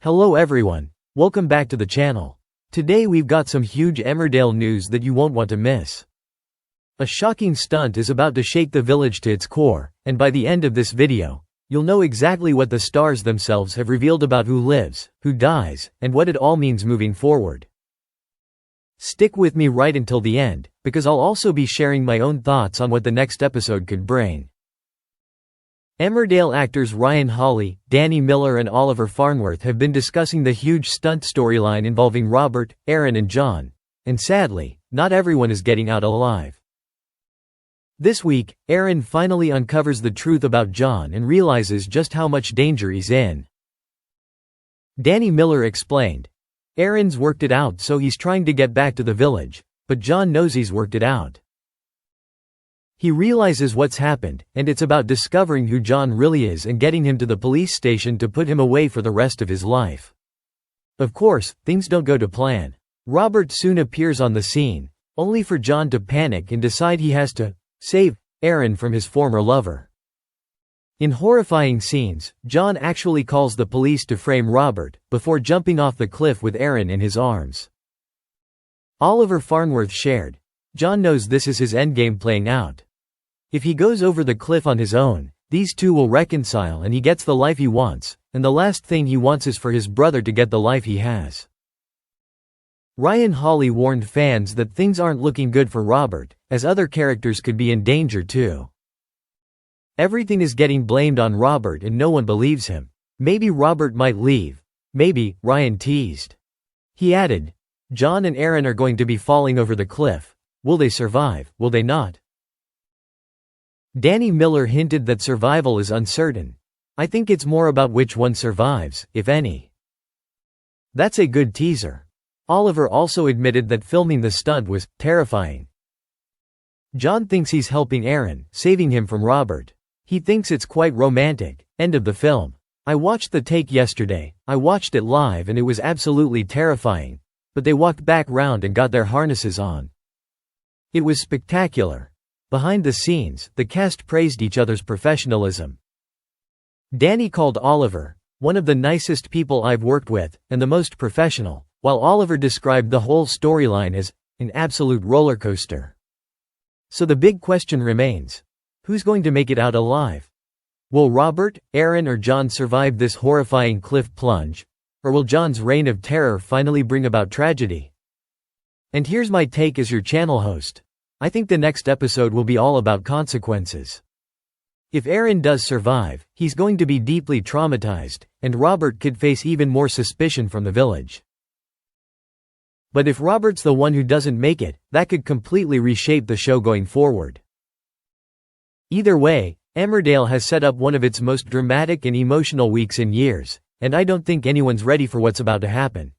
Hello everyone, welcome back to the channel. Today we've got some huge Emmerdale news that you won't want to miss. A shocking stunt is about to shake the village to its core, and by the end of this video, you'll know exactly what the stars themselves have revealed about who lives, who dies, and what it all means moving forward. Stick with me right until the end, because I'll also be sharing my own thoughts on what the next episode could bring. Emmerdale actors Ryan Hawley, Danny Miller and Oliver Farnworth have been discussing the huge stunt storyline involving Robert, Aaron and John, and sadly, not everyone is getting out alive. This week, Aaron finally uncovers the truth about John and realizes just how much danger he's in. Danny Miller explained, "Aaron's worked it out, so he's trying to get back to the village, but John knows he's worked it out. He realizes what's happened, and it's about discovering who John really is and getting him to the police station to put him away for the rest of his life." Of course, things don't go to plan. Robert soon appears on the scene, only for John to panic and decide he has to save Aaron from his former lover. In horrifying scenes, John actually calls the police to frame Robert, before jumping off the cliff with Aaron in his arms. Oliver Farnworth shared, "John knows this is his endgame playing out. If he goes over the cliff on his own, these two will reconcile and he gets the life he wants, and the last thing he wants is for his brother to get the life he has." Ryan Hawley warned fans that things aren't looking good for Robert, as other characters could be in danger too. "Everything is getting blamed on Robert and no one believes him. Maybe Robert might leave. Maybe," Ryan teased. He added, "John and Aaron are going to be falling over the cliff. Will they survive, will they not?" Danny Miller hinted that survival is uncertain. "I think it's more about which one survives, if any." That's a good teaser. Oliver also admitted that filming the stunt was terrifying. John thinks he's helping Aaron, saving him from Robert. He thinks it's quite romantic. End of the film. "I watched the take yesterday. I watched it live and it was absolutely terrifying. But they walked back round and got their harnesses on. It was spectacular." Behind the scenes, the cast praised each other's professionalism. Danny called Oliver one of the nicest people I've worked with, and the most professional, while Oliver described the whole storyline as an absolute roller coaster. So the big question remains, who's going to make it out alive? Will Robert, Aaron or John survive this horrifying cliff plunge? Or will John's reign of terror finally bring about tragedy? And here's my take as your channel host. I think the next episode will be all about consequences. If Aaron does survive, he's going to be deeply traumatized, and Robert could face even more suspicion from the village. But if Robert's the one who doesn't make it, that could completely reshape the show going forward. Either way, Emmerdale has set up one of its most dramatic and emotional weeks in years, and I don't think anyone's ready for what's about to happen.